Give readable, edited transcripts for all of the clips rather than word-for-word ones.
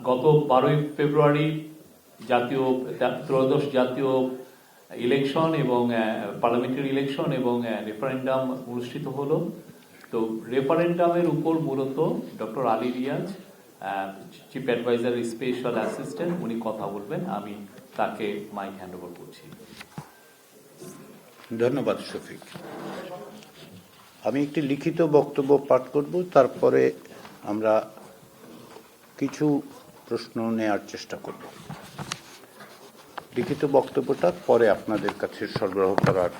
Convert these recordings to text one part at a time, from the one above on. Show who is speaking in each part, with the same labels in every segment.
Speaker 1: গত 12ই ফেব্রুয়ারি জাতীয় ত্রয়োদশ জাতীয় ইলেকশন এবং পার্লামেন্টারি ইলেকশন এবং রেফারেন্ডাম অনুষ্ঠিত হলো। তো রেফারেন্ডামের উপর মূলত doctor Ali Riaz, chief adviser special assistant, উনি কথা বলবেন। আমি তাকে মাইক হ্যান্ড ওভার করছি।
Speaker 2: ধন্যবাদ শফিক। আমি একটি লিখিত বক্তব্য পাঠ করব, তারপরে আমরা কিছু প্রশ্ন নেওয়ার চেষ্টা করব। লিখিত বক্তব্যটা পরে আপনাদের কাছে সরবরাহ করার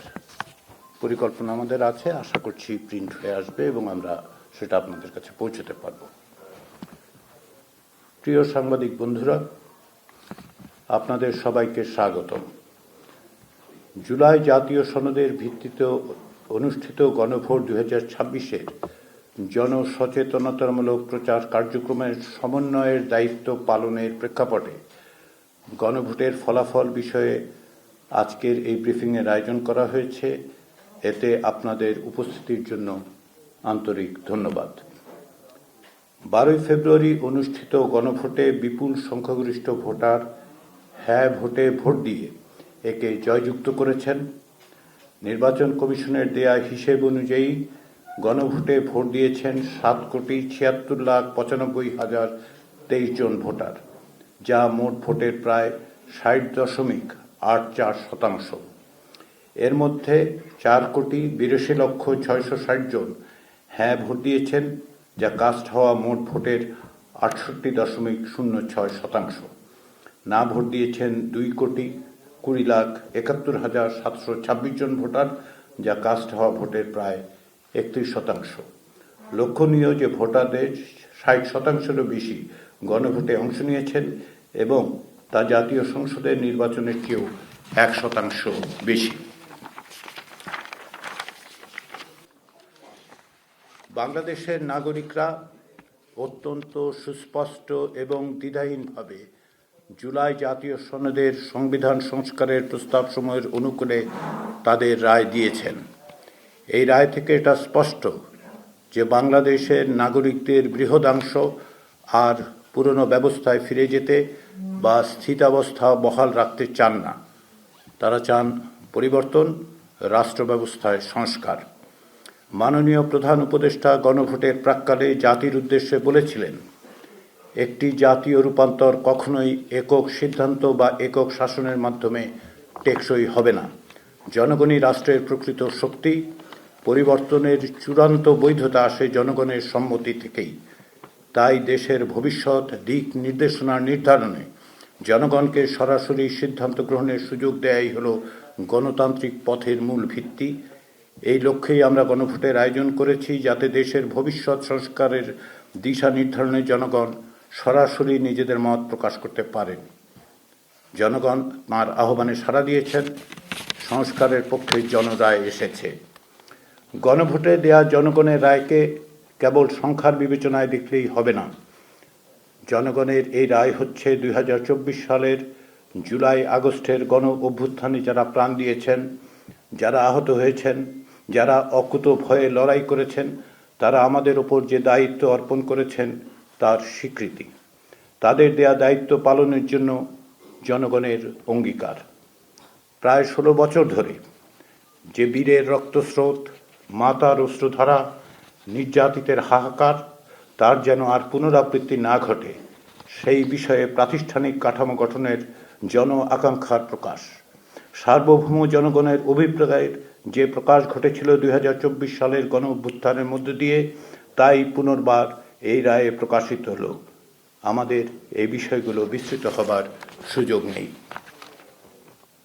Speaker 2: পরিকল্পনা আমাদের আছে। আশা করছি প্রিন্ট হয়ে আসবে এবং আমরা সেটা আপনাদের কাছে পৌঁছতে পারব। প্রিয় সাংবাদিক বন্ধুরা, আপনাদের সবাইকে স্বাগতম। জুলাই জাতীয় সনদের ভিত্তিতে অনুষ্ঠিত গণভোট 2026-এর জনসচেতনতামূলক প্রচার কার্যক্রমের সমন্বয়ের দায়িত্ব পালনের প্রেক্ষাপটে গণভোটের ফলাফল বিষয়ে আজকের এই ব্রিফিংয়ের আয়োজন করা হয়েছে। এতে আপনাদের উপস্থিতির জন্য আন্তরিক ধন্যবাদ। 12ই ফেব্রুয়ারি অনুষ্ঠিত গণভোটে বিপুল সংখ্যাগরিষ্ঠ ভোটার হ্যাঁ ভোটে ভোট দিয়ে একে জয়যুক্ত করেছেন। নির্বাচন কমিশনের দেয়া হিসেব অনুযায়ী গণভোটে ভোট দিয়েছেন 7,76,95,023 জন ভোটার, যা মোট ভোটের প্রায় 60.84%। এর মধ্যে 4,82,660,000 জন হ্যাঁ ভোট দিয়েছেন, যা কাস্ট হওয়া মোট ভোটের 68.06%। না ভোট দিয়েছেন 2,20,71,726 জন ভোটার, যা কাস্ট হওয়া ভোটের প্রায় 31%। লক্ষণীয় যে ভোটারদের 60%-এরও বেশি গণভোটে অংশ নিয়েছেন এবং তা জাতীয় সংসদের নির্বাচনের চেয়েও 1% বেশি। বাংলাদেশের নাগরিকরা অত্যন্ত সুস্পষ্ট এবং দ্বিধাহীনভাবে জুলাই জাতীয় সনদের সংবিধান সংস্কারের প্রস্তাবসমূহের অনুকূলে তাদের রায় দিয়েছেন। এই রায় থেকে এটা স্পষ্ট যে বাংলাদেশের নাগরিকদের বৃহদাংশ আর পুরনো ব্যবস্থায় ফিরে যেতে বা স্থিতাবস্থা বহাল রাখতে চান না। তারা চান পরিবর্তন, রাষ্ট্র ব্যবস্থায় সংস্কার। মাননীয় প্রধান উপদেষ্টা গণভোটের প্রাক্কালে জাতির উদ্দেশ্যে বলেছিলেন, একটি জাতীয় রূপান্তর কখনোই একক সিদ্ধান্ত বা একক শাসনের মাধ্যমে টেকসই হবে না। জনগণই রাষ্ট্রের প্রকৃত শক্তি। পরিবর্তনের চূড়ান্ত বৈধতা আসে জনগণের সম্মতি থেকেই। তাই দেশের ভবিষ্যৎ দিক নির্দেশনা নির্ধারণে জনগণকে সরাসরি সিদ্ধান্ত গ্রহণের সুযোগ দেয়াই হল গণতান্ত্রিক পথের মূল ভিত্তি। এই লক্ষ্যেই আমরা গণভোটের আয়োজন করেছি, যাতে দেশের ভবিষ্যৎ সংস্কারের দিশা নির্ধারণে জনগণ সরাসরি নিজেদের মত প্রকাশ করতে পারেন। জনগণ তাঁর আহ্বানে সাড়া দিয়েছেন। সংস্কারের পক্ষে জনরায় এসেছে। গণভোটে দেয়া জনগণের রায়কে কেবল সংখ্যার বিবেচনায় দেখলেই হবে না। জনগণের এই রায় হচ্ছে 2024 সালের জুলাই আগস্টের গণ অভ্যুত্থানে যারা প্রাণ দিয়েছেন, যারা আহত হয়েছেন, যারা অকুত ভয়ে লড়াই করেছেন, তারা আমাদের ওপর যে দায়িত্ব অর্পণ করেছেন তার স্বীকৃতি। তাদের দেয়া দায়িত্ব পালনের জন্য জনগণের অঙ্গীকার। প্রায় 16 বছর ধরে যে বীরের রক্তস্রোত, মাতার অশ্রুধারা, নির্যাতিতের হাহাকার, তার যেন আর পুনরাবৃত্তি না ঘটে, সেই বিষয়ে প্রাতিষ্ঠানিক কাঠামো গঠনের জন আকাঙ্ক্ষার প্রকাশ। সার্বভৌম জনগণের অভিপ্রায়ের যে প্রকাশ ঘটেছিল 2024 সালের গণ অভ্যুত্থানের মধ্য দিয়ে, তাই পুনর্বার এই রায়ে প্রকাশিত হল। আমাদের এই বিষয়গুলো বিস্তৃত হবার সুযোগ নেই।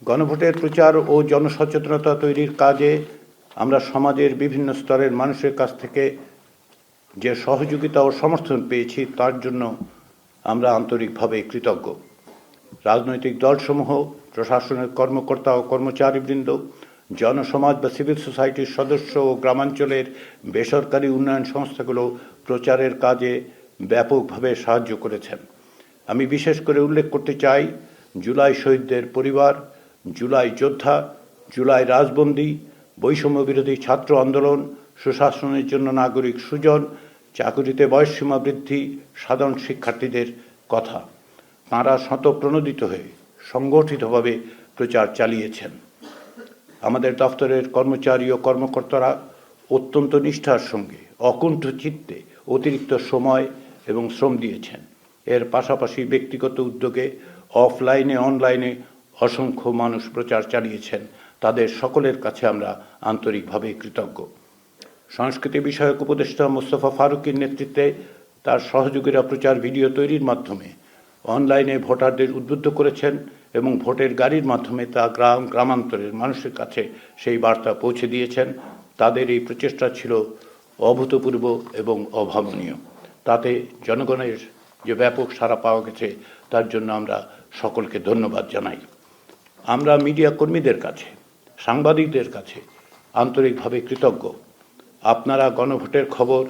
Speaker 2: গণভোটের প্রচার ও জনসচেতনতা তৈরির কাজে আমরা সমাজের বিভিন্ন স্তরের মানুষের কাছ থেকে যে সহযোগিতা ও সমর্থন পেয়েছি, তার জন্য আমরা আন্তরিকভাবে কৃতজ্ঞ। রাজনৈতিক দলসমূহ, প্রশাসনের কর্মকর্তা ও কর্মচারীবৃন্দ, জনসমাজ বা সিভিল সোসাইটির সদস্য ও গ্রামাঞ্চলের বেসরকারি উন্নয়ন সংস্থাগুলো প্রচারের কাজে ব্যাপকভাবে সাহায্য করেছেন। আমি বিশেষ করে উল্লেখ করতে চাই জুলাই শহীদদের পরিবার, জুলাই যোদ্ধা, জুলাই রাজবন্দী, বৈষম্য বিরোধী ছাত্র আন্দোলন, সুশাসনের জন্য নাগরিক সুজন, চাকুরিতে বয়সসীমা বৃদ্ধি, সাধারণ শিক্ষার্থীদের কথা তাঁরা স্বতঃপ্রণোদিত হয়ে সংগঠিতভাবে প্রচার চালিয়েছেন। আমাদের দপ্তরের কর্মচারী ও কর্মকর্তারা অত্যন্ত নিষ্ঠার সঙ্গে অকুণ্ঠ চিত্তে অতিরিক্ত সময় এবং শ্রম দিয়েছেন। এর পাশাপাশি ব্যক্তিগত উদ্যোগে অফলাইনে অনলাইনে অসংখ্য মানুষ প্রচার চালিয়েছেন। তাদের সকলের কাছে আমরা আন্তরিকভাবে কৃতজ্ঞ। সংস্কৃতি বিষয়ক উপদেষ্টা মোস্তফা ফারুকীর নেতৃত্বে তার সহযোগীরা প্রচার ভিডিও তৈরির মাধ্যমে অনলাইনে ভোটারদের উদ্বুদ্ধ করেছেন এবং ভোটের গাড়ির মাধ্যমে তা গ্রামান্তরের মানুষের কাছে সেই বার্তা পৌঁছে দিয়েছেন। তাদের এই প্রচেষ্টা ছিল অভূতপূর্ব এবং অভাবনীয়। তাতে জনগণের যে ব্যাপক সাড়া পাওয়া গেছে তার জন্য আমরা সকলকে ধন্যবাদ জানাই। আমরা মিডিয়া কর্মীদের কাছে, সাংবাদিকদের কাছে আন্তরিকভাবে কৃতজ্ঞ। আপনারা গণভোটের খবর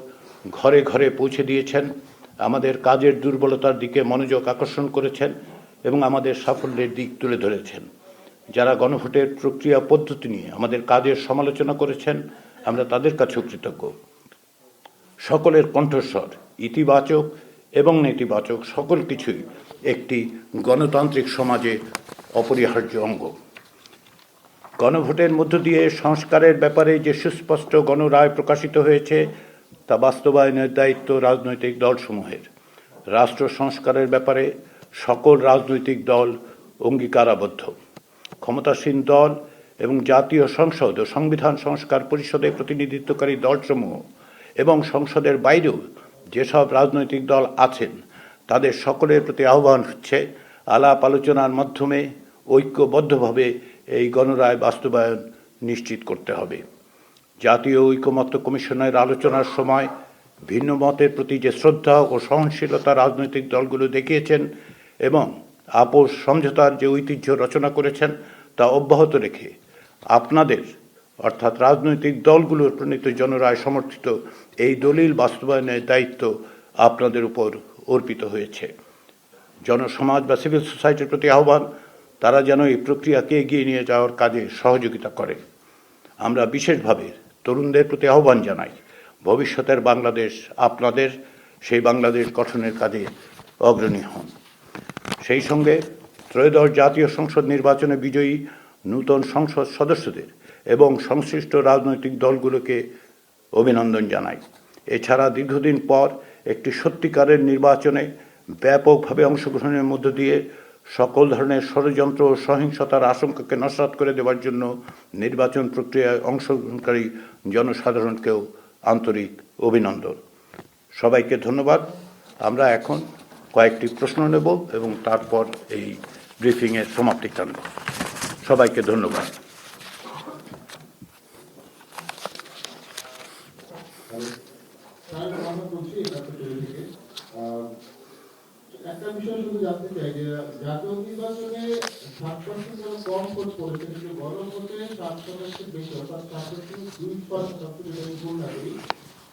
Speaker 2: ঘরে ঘরে পৌঁছে দিয়েছেন, আমাদের কাজের দুর্বলতার দিকে মনোযোগ আকর্ষণ করেছেন এবং আমাদের সাফল্যের দিক তুলে ধরেছেন। যারা গণভোটের প্রক্রিয়া পদ্ধতি নিয়ে আমাদের কাজের সমালোচনা করেছেন, আমরা তাদের কাছেও কৃতজ্ঞ। সকলের কণ্ঠস্বর, ইতিবাচক এবং নেতিবাচক সকল কিছুই একটি গণতান্ত্রিক সমাজে অপরিহার্য অঙ্গ। গণভোটের মধ্য দিয়ে সংস্কারের ব্যাপারে যে সুস্পষ্ট গণরায় প্রকাশিত হয়েছে তা বাস্তবায়নের দায়িত্ব রাজনৈতিক দলসমূহের। রাষ্ট্র সংস্কারের ব্যাপারে সকল রাজনৈতিক দল অঙ্গীকারাবদ্ধ। ক্ষমতাসীন দল এবং জাতীয় সংসদ ও সংবিধান সংস্কার পরিষদে প্রতিনিধিত্বকারী দলসমূহ এবং সংসদের বাইরেও যেসব রাজনৈতিক দল আছেন তাদের সকলের প্রতি আহ্বান হচ্ছে আলাপ আলোচনার মাধ্যমে ঐক্যবদ্ধভাবে এই গণরায় বাস্তবায়ন নিশ্চিত করতে হবে। জাতীয় ঐকমত্য কমিশনের আলোচনার সময় ভিন্ন মতের প্রতি যে শ্রদ্ধা ও সহনশীলতা রাজনৈতিক দলগুলো দেখিয়েছেন এবং আপোষ সমঝোতার যে ঐতিহ্য রচনা করেছেন তা অব্যাহত রেখে আপনাদের অর্থাৎ রাজনৈতিক দলগুলোর প্রণীত জনরায় সমর্থিত এই দলিল বাস্তবায়নের দায়িত্ব আপনাদের উপর অর্পিত হয়েছে। জনসমাজ বা সিভিল সোসাইটির প্রতি আহ্বান, তারা যেন এই প্রক্রিয়াকে এগিয়ে নিয়ে যাওয়ার কাজে সহযোগিতা করে। আমরা বিশেষভাবে তরুণদের প্রতি আহ্বান জানাই, ভবিষ্যতের বাংলাদেশ আপনাদের, সেই বাংলাদেশ গঠনের কাজে অগ্রণী হন। সেই সঙ্গে ত্রয়োদশ জাতীয় সংসদ নির্বাচনে বিজয়ী নূতন সংসদ সদস্যদের এবং সংশ্লিষ্ট রাজনৈতিক দলগুলোকে অভিনন্দন জানাই। এছাড়া দীর্ঘদিন পর একটি সত্যিকারের নির্বাচনে ব্যাপকভাবে অংশগ্রহণের মধ্য দিয়ে সকল ধরনের ষড়যন্ত্র ও সহিংসতার আশঙ্কাকে নস্যাৎ করে দেওয়ার জন্য নির্বাচন প্রক্রিয়ায় অংশগ্রহণকারী জনসাধারণকেও আন্তরিক অভিনন্দন। সবাইকে ধন্যবাদ। আমরা এখন কয়েকটি প্রশ্ন নেব এবং তারপর এই ব্রিফিংয়ের সমাপ্তি টানব। সবাইকে ধন্যবাদ।
Speaker 3: একটা বিষয় শুধু জানতে চাই যে জাতীয় নির্বাচনে 7% কম ভোট পড়েছে, কিন্তু গণভোটে 7% বেশি, অর্থাৎ 7.2% ভোট লাগে।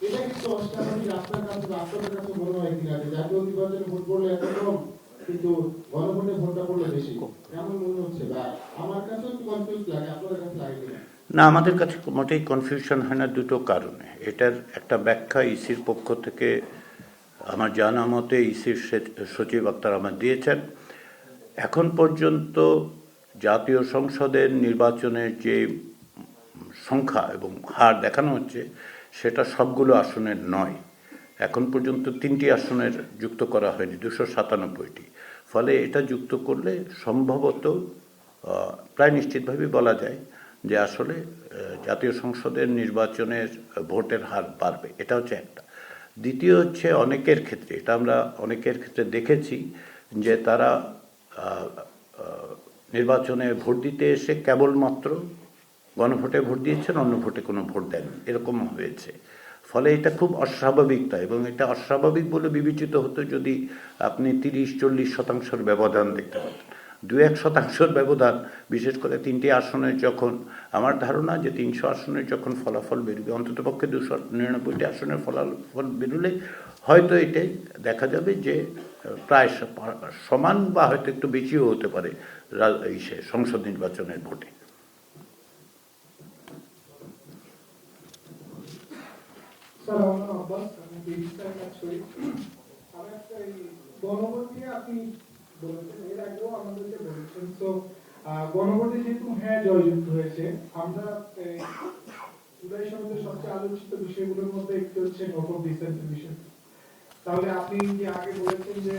Speaker 3: এটা কিন্তু অস্বাভাবিক আপনার কাছে বা আপনাদের কাছে মনে হয় কিনা যে জাতীয় নির্বাচনে ভোট পড়লে এত কম কিন্তু গণভোটে ভোটটা পড়লে বেশি, এমন মনে হচ্ছে? বা আমার কাছেও একটু কনফিউজ লাগে, আপনাদের কাছে লাগে কিনা?
Speaker 2: না, আমাদের কাছে মোটেই কনফিউশন হয় না দুটো কারণে। এটার একটা ব্যাখ্যা ইসির পক্ষ থেকে আমার জানা মতে ইসির সচিব আক্তার আহমেদ দিয়েছেন। এখন পর্যন্ত জাতীয় সংসদের নির্বাচনের যে সংখ্যা এবং হার দেখানো হচ্ছে সেটা সবগুলো আসনের নয়। এখন পর্যন্ত 3টি আসনের যুক্ত করা হয়নি, 297টি। ফলে এটা যুক্ত করলে সম্ভবত প্রায় নিশ্চিতভাবে বলা যায় যে আসলে জাতীয় সংসদের নির্বাচনের ভোটের হার বাড়বে। এটা হচ্ছে একটা। দ্বিতীয় হচ্ছে অনেকের ক্ষেত্রে, এটা আমরা অনেকের ক্ষেত্রে দেখেছি যে তারা নির্বাচনে ভোট দিতে এসে কেবলমাত্র গণভোটে ভোট দিয়েছেন, অন্য ভোটে কোনো ভোট দেন, এরকম হয়েছে। ফলে এটা খুব অস্বাভাবিকতা, এবং এটা অস্বাভাবিক বলে বিবেচিত হতো যদি আপনি 30-40% ব্যবধান দেখতে পাতেন। 2-1% ব্যবধান, বিশেষ করে 3টি আসনের যখন, আমার ধারণা যে 300 আসনের যখন ফলাফল বেরোবে, অন্ততপক্ষে 299টি আসনের ফলাফল বেরোলে হয়তো এটাই দেখা যাবে যে প্রায় সমান বা হয়তো একটু বেশিও হতে পারে সংসদ নির্বাচনের ভোটে।
Speaker 3: স্যার, আমার আব্বাস, আমি বিডিসিতে কাজ করি। আমি একটা
Speaker 4: গণভোট নিয়ে আপনি বলেছেন, এর আগেও আমাদেরকে বলেছেন। তো গণভোটে যেহেতু হ্যাঁ জয়যুক্ত হয়েছে, আমরা জুলাই সনদের সবচেয়ে আলোচিত বিষয়গুলোর মধ্যে একটি হচ্ছে নোট অফ ডিসেন্টের বিষয়। তাহলে আপনি যে আগে বলেছেন যে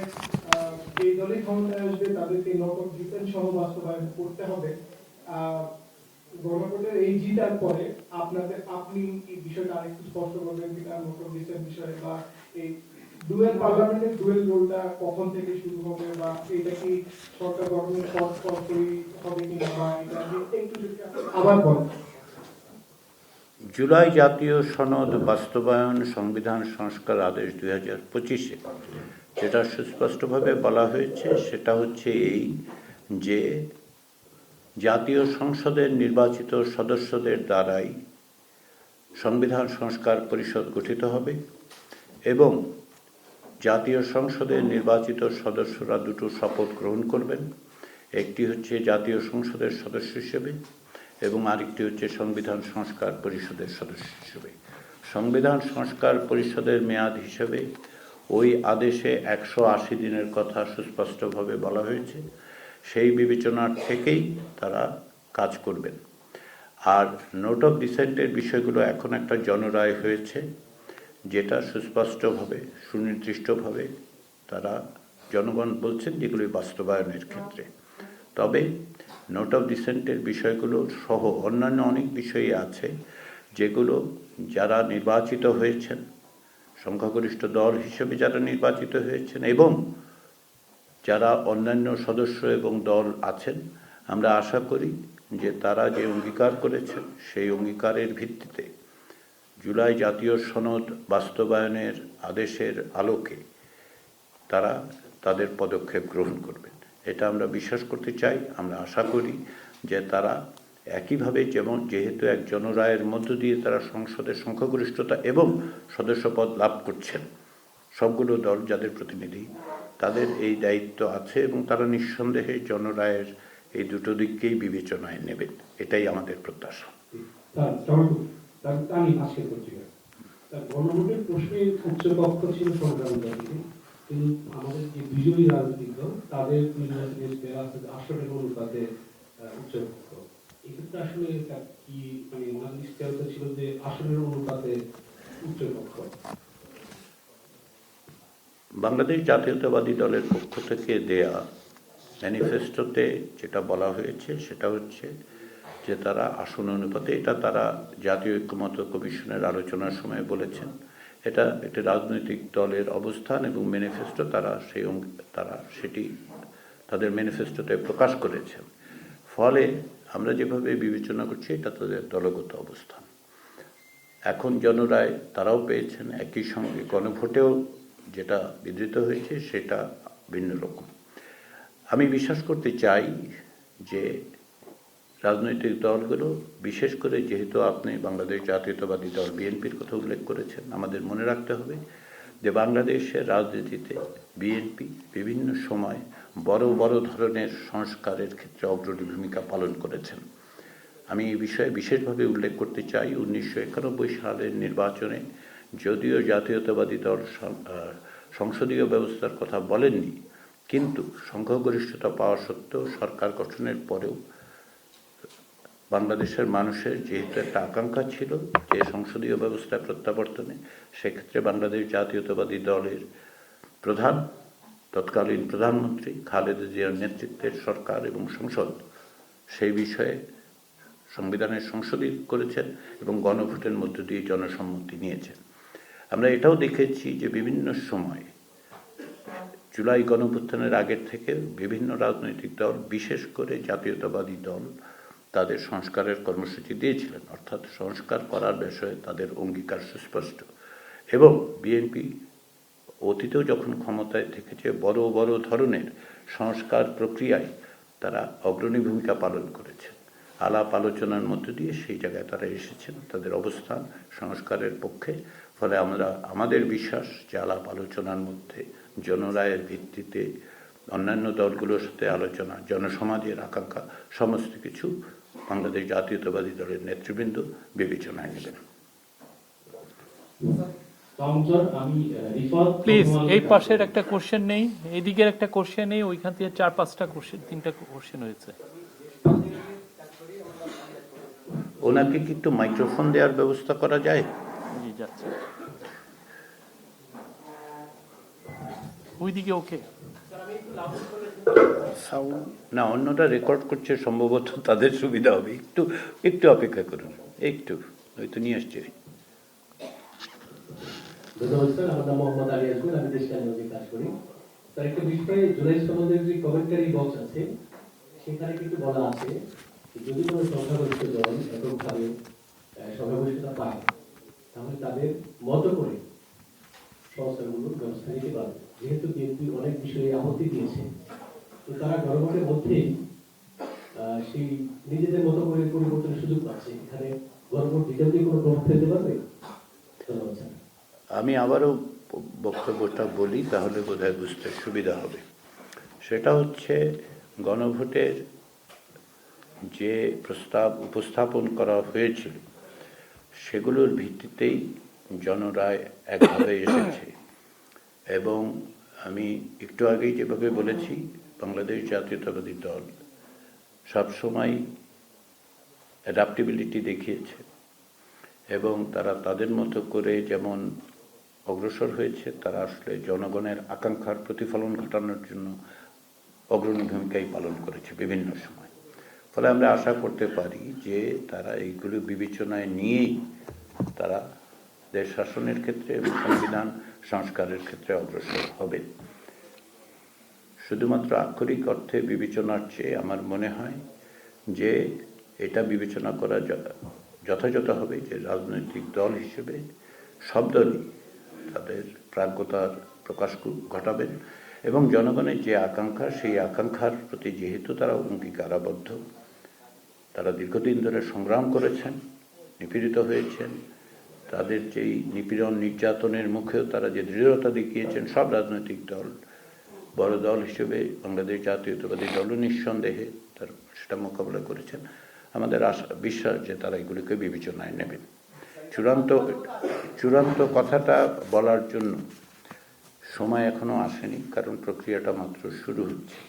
Speaker 4: যে দলই ক্ষমতায় আসবে তাদেরকে নোট অফ ডিসেন্ট সহ বাস্তবায়ন করতে হবে, গণভোটের এই জিতার পরে আপনি এই বিষয়টা আরেকটু স্পষ্ট করবেন কিনা, নোট অফ ডিসেন্ট বিষয়ে, বা এই ডুয়েল পার্লামেন্টের ডুয়েল রোলটা কখন থেকে শুরু হবে, বা এটা কি সরকার গঠনের পরপরই হবে কিনা, বা এটা একটু যদি আবার বলেন।
Speaker 2: জুলাই জাতীয় সনদ বাস্তবায়ন সংবিধান সংস্কার আদেশ 2025-এ যেটা সুস্পষ্টভাবে বলা হয়েছে সেটা হচ্ছে এই যে জাতীয় সংসদের নির্বাচিত সদস্যদের দ্বারাই সংবিধান সংস্কার পরিষদ গঠিত হবে এবং জাতীয় সংসদের নির্বাচিত সদস্যরা দুটো শপথ গ্রহণ করবেন। একটি হচ্ছে জাতীয় সংসদের সদস্য হিসেবে এবং আরেকটি হচ্ছে সংবিধান সংস্কার পরিষদের সদস্য হিসেবে। সংবিধান সংস্কার পরিষদের মেয়াদ হিসেবে ওই আদেশে 180 দিনের কথা সুস্পষ্টভাবে বলা হয়েছে। সেই বিবেচনার থেকেই তারা কাজ করবেন। আর নোট অফ ডিসেন্টের বিষয়গুলো এখন একটা জনরায় হয়েছে, যেটা সুস্পষ্টভাবে সুনির্দিষ্টভাবে তারা জনগণ বলছেন যেগুলি বাস্তবায়নের ক্ষেত্রে। তবে নোট অফ ডিসেন্টের বিষয়গুলো সহ অন্যান্য অনেক বিষয়ই আছে যেগুলো যারা নির্বাচিত হয়েছেন, সংখ্যাগরিষ্ঠ দল হিসেবে যারা নির্বাচিত হয়েছেন এবং যারা অন্যান্য সদস্য এবং দল আছেন, আমরা আশা করি যে তারা যে অঙ্গীকার করেছেন সেই অঙ্গীকারের ভিত্তিতে জুলাই জাতীয় সনদ বাস্তবায়নের আদেশের আলোকে তারা তাদের পদক্ষেপ গ্রহণ করবেন। এটা আমরা বিশ্বাস করতে চাই। আমরা আশা করি যে তারা একইভাবে যেহেতু এক জনরায়ের মধ্য দিয়ে তারা সংসদের সংখ্যাগরিষ্ঠতা এবং সদস্যপদ লাভ করছেন, সবগুলো দল যাদের প্রতিনিধি, তাদের এই দায়িত্ব আছে এবং তারা নিঃসন্দেহে জনরায়ের এই দুটো দিককেই বিবেচনায় নেবেন। এটাই আমাদের প্রত্যাশা।
Speaker 5: আমি আজকে পত্রিকা গণভোটের প্রশ্নের উচ্চকক্ষ ছিল সংগ্রামী দলকে, কিন্তু আমাদের যে বিজয়ী রাজনৈতিক দল তাদের আসনের অনুপাতে উচ্চকক্ষ। এক্ষেত্রে আসলে কি মানে ওনার নিশ্চয়তা ছিল যে আসনের অনুপাতে উচ্চকক্ষ?
Speaker 2: বাংলাদেশ জাতীয়তাবাদী দলের পক্ষ থেকে দেয়া ম্যানিফেস্টোতে যেটা বলা হয়েছে সেটা হচ্ছে যে তারা আসন অনুপাতে, এটা তারা জাতীয় ঐক্যমত্য কমিশনের আলোচনার সময় বলেছেন। এটা একটি রাজনৈতিক দলের অবস্থান এবং ম্যানিফেস্টো, তারা সেটি তাদের ম্যানিফেস্টোতে প্রকাশ করেছেন। ফলে আমরা যেভাবে বিবেচনা করছি এটা তাদের দলগত অবস্থান। এখন জনরায় তারাও পেয়েছেন, একই সঙ্গে গণভোটেও যেটা বিধৃত হয়েছে সেটা ভিন্ন রকম। আমি বিশ্বাস করতে চাই যে রাজনৈতিক দলগুলো, বিশেষ করে যেহেতু আপনি বাংলাদেশ জাতীয়তাবাদী দল বিএনপির কথা উল্লেখ করেছেন, আমাদের মনে রাখতে হবে যে বাংলাদেশের রাজনীতিতে বিএনপি বিভিন্ন সময় বড় বড় ধরনের সংস্কারের ক্ষেত্রে অগ্রণী ভূমিকা পালন করেছেন। আমি এই বিষয়ে বিশেষভাবে উল্লেখ করতে চাই 1991 সালের নির্বাচনে যদিও জাতীয়তাবাদী দল সংসদীয় ব্যবস্থার কথা বলেননি, কিন্তু সংখ্যাগরিষ্ঠতা পাওয়া সত্ত্বেও সরকার গঠনের পরেও বাংলাদেশের মানুষের যেহেতু একটা আকাঙ্ক্ষা ছিল যে সংসদীয় ব্যবস্থায় প্রত্যাবর্তনে, সেক্ষেত্রে বাংলাদেশ জাতীয়তাবাদী দলের তৎকালীন প্রধানমন্ত্রী খালেদা জিয়ার নেতৃত্বের সরকার এবং সংসদ সেই বিষয়ে সংবিধানের সংশোধন করেছেন এবং গণভোটের মধ্য দিয়ে জনসম্মতি নিয়েছেন। আমরা এটাও দেখেছি যে বিভিন্ন সময় জুলাই গণঅভ্যুত্থানের আগের থেকে বিভিন্ন রাজনৈতিক দল, বিশেষ করে জাতীয়তাবাদী দল, তাদের সংস্কারের কর্মসূচি দিয়েছিলেন, অর্থাৎ সংস্কার করার বিষয়ে তাদের অঙ্গীকার সুস্পষ্ট। এবং বিএনপি অতীতেও যখন ক্ষমতায় থেকেছে বড় বড় ধরনের সংস্কার প্রক্রিয়ায় তারা অগ্রণী ভূমিকা পালন করেছেন। আলাপ আলোচনার মধ্য দিয়ে সেই জায়গায় তারা এসেছেন, তাদের অবস্থান সংস্কারের পক্ষে। ফলে আমাদের বিশ্বাস যে আলাপ আলোচনার মধ্যে জনরায়ের ভিত্তিতে অন্যান্য দলগুলোর সাথে আলোচনা, জনসমাজের আকাঙ্ক্ষা, সমস্ত কিছু বাংলাদেশ জাতীয়তাবাদী দলের নেতৃবৃন্দ বিবেচনায় নেবেন।
Speaker 5: কাউন্টার আমি রিফাত
Speaker 1: প্লিজ এই পাশের একটা কোশ্চেন নেই, এইদিকের একটা কোশ্চেন নেই, ওইখান থেকে 4-5টা কোশ্চেন, 3টা কোশ্চেন হয়েছে।
Speaker 2: ওনাকে কি একটু মাইক্রোফোন দেওয়ার ব্যবস্থা করা যায়?
Speaker 1: জি যাচ্ছে ওইদিকে। ওকে,
Speaker 2: না, অন্যটা রেকর্ড করছে, সম্ভবত তাদের সুবিধা হবে। একটু একটু অপেক্ষা করুন, একটু হয়তো নিয়ে আসছে।
Speaker 5: ধন্যবাদ স্যার। আমার নাম মোহাম্মদ আলী আসগর, আমি দেশ কানুনে কাজ করি। স্যার, একটা বিষয়ে জুলাই সনদের যে কমেন্টারি বক্স আছে সেখানে কিন্তু বলা আছে যে যদি কোনো সংখ্যাগরিষ্ঠ দল এককভাবে সংখ্যাগরিষ্ঠতা পায় তাহলে তাদের মতো করে সংস্থাগুলোর ব্যবস্থা নিতে পারবে। যেহেতু বিএনপি অনেক বিষয়ে আপত্তি দিয়েছে, তো তারা গণভোটের মধ্যেই সেই নিজেদের মতো করে পরিবর্তনের সুযোগ পাচ্ছে। এখানে গণভোট দিতেও কি কোনো প্রভাব ফেলতে পারবে? ধন্যবাদ স্যার।
Speaker 2: আমি আবারও বক্তব্যটা বলি, তাহলে বোধহয় বুঝতে সুবিধা হবে। সেটা হচ্ছে, গণভোটের যে প্রস্তাব উপস্থাপন করা হয়েছিল সেগুলোর ভিত্তিতেই জনরায় একভাবে এসেছে। এবং আমি একটু আগেই যেভাবে বলেছি, বাংলাদেশ জাতীয়তাবাদী দল সবসময় অ্যাডাপ্টেবিলিটি দেখিয়েছে এবং তারা তাদের মতো করে যেমন অগ্রসর হয়েছে, তারা আসলে জনগণের আকাঙ্ক্ষার প্রতিফলন ঘটানোর জন্য অগ্রণী ভূমিকাই পালন করেছে বিভিন্ন সময়। ফলে আমরা আশা করতে পারি যে তারা এইগুলো বিবেচনায় নিয়েই তারা দেশ শাসনের ক্ষেত্রে এবং সংবিধান সংস্কারের ক্ষেত্রে অগ্রসর হবে। শুধুমাত্র আক্ষরিক অর্থে বিবেচনার চেয়ে আমার মনে হয় যে এটা বিবেচনা করা যথাযথ হবে যে রাজনৈতিক দল হিসেবে সব দলই তাদের প্রাজ্ঞতার প্রকাশ ঘটাবেন এবং জনগণের যে আকাঙ্ক্ষা, সেই আকাঙ্ক্ষার প্রতি যেহেতু তারা অঙ্গীকারাবদ্ধ, তারা দীর্ঘদিন ধরে সংগ্রাম করেছেন, নিপীড়িত হয়েছেন, তাদের যেই নিপীড়ন নির্যাতনের মুখেও তারা যে দৃঢ়তা দেখিয়েছেন, সব রাজনৈতিক দল, বড় দল হিসেবে বাংলাদেশ জাতীয়তাবাদী দলও নিঃসন্দেহে সেটা মোকাবিলা করেছেন। আমাদের আশা বিশ্বাস যে তারা এগুলিকে বিবেচনায় নেবেন। চূড়ান্ত কথাটা বলার জন্য সময় এখনো আসেনি, কারণ প্রক্রিয়াটা মাত্র শুরু হচ্ছে।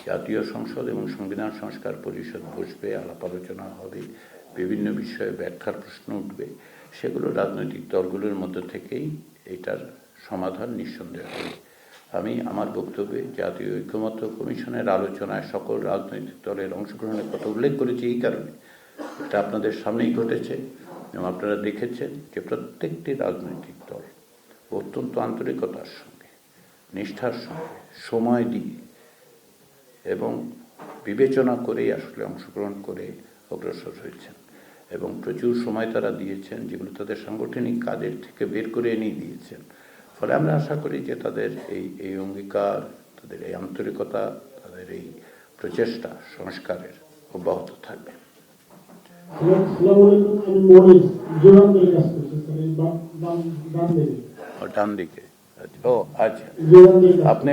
Speaker 2: জাতীয় সংসদ এবং সংবিধান সংস্কার পরিষদ বসবে, আলাপ আলোচনা হবে, বিভিন্ন বিষয়ে ব্যাখ্যার প্রশ্ন উঠবে। সেগুলো রাজনৈতিক দলগুলোর মধ্য থেকেই এটার সমাধান নিঃসন্দেহ হবে। আমি আমার বক্তব্যে জাতীয় ঐক্যমত্য কমিশনের আলোচনায় সকল রাজনৈতিক দলের অংশগ্রহণের কথা উল্লেখ করেছি এই কারণে, এটা আপনাদের সামনেই ঘটেছে এবং আপনারা দেখেছেন যে প্রত্যেকটি রাজনৈতিক দল অত্যন্ত আন্তরিকতার সঙ্গে, নিষ্ঠার সঙ্গে, সময় দিয়ে এবং বিবেচনা করেই আসলে অংশগ্রহণ করে অগ্রসর হয়েছেন এবং প্রচুর সময় তারা দিয়েছেন, যেগুলো তাদের সাংগঠনিক কাজের থেকে বের করে এনে দিয়েছেন। ফলে আমরা আশা করি যে তাদের এই অঙ্গীকার, তাদের এই আন্তরিকতা, তাদের এই প্রচেষ্টা সংস্কারের অব্যাহত থাকবে। ডান দিকে। ও আচ্ছা, আপনি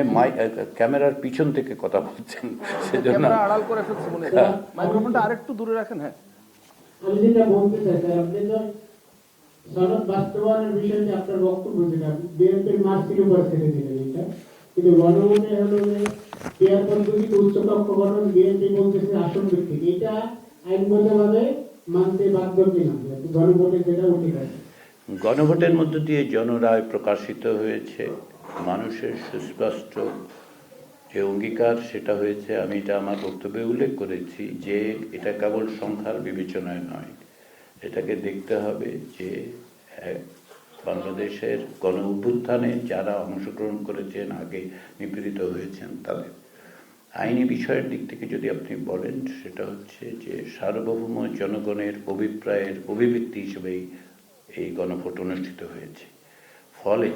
Speaker 2: ক্যামেরার পিছন থেকে কথা বলছেন, সেজন্য
Speaker 6: আড়াল করে ফেলছি মনে হয়। মাইক্রোফোনটা আরেকটু দূরে রাখেন। হ্যাঁ,
Speaker 3: আমি যেটা বলতে চাই স্যার, আপনি তো সনদ বাস্তবায়নের বিষয়টি আপনার বক্তব্য যেটা বিএনপির মার্চের উপর ছেড়ে দিলেন এটা, কিন্তু গণভোটে হলো যে পেয়ার পদ্ধতিতে উচ্চকক্ষ গঠন বিএনপি বলতেছে আসন ভিত্তিক, এটা আইনগতভাবে মানতে বাধ্য কিনা গণভোটে যেটা উঠে গেছে।
Speaker 2: গণভোটের মধ্য দিয়ে জনরায় প্রকাশিত হয়েছে, মানুষের সুস্পষ্ট যে অঙ্গীকার সেটা হয়েছে। আমি এটা আমার বক্তব্যে উল্লেখ করেছি যে এটা কেবল সংখ্যার বিবেচনায় নয়, এটাকে দেখতে হবে যে বাংলাদেশের গণ অভ্যুত্থানে যারা অংশগ্রহণ করেছেন, আগে নিপীড়িত হয়েছেন, তাদের আইনি বিষয়ের দিক থেকে যদি আপনি বলেন, সেটা হচ্ছে যে সার্বভৌম জনগণের অভিপ্রায়ের অভিব্যক্তি হিসেবেই এই গণভোট অনুষ্ঠিত হয়েছে। ফলে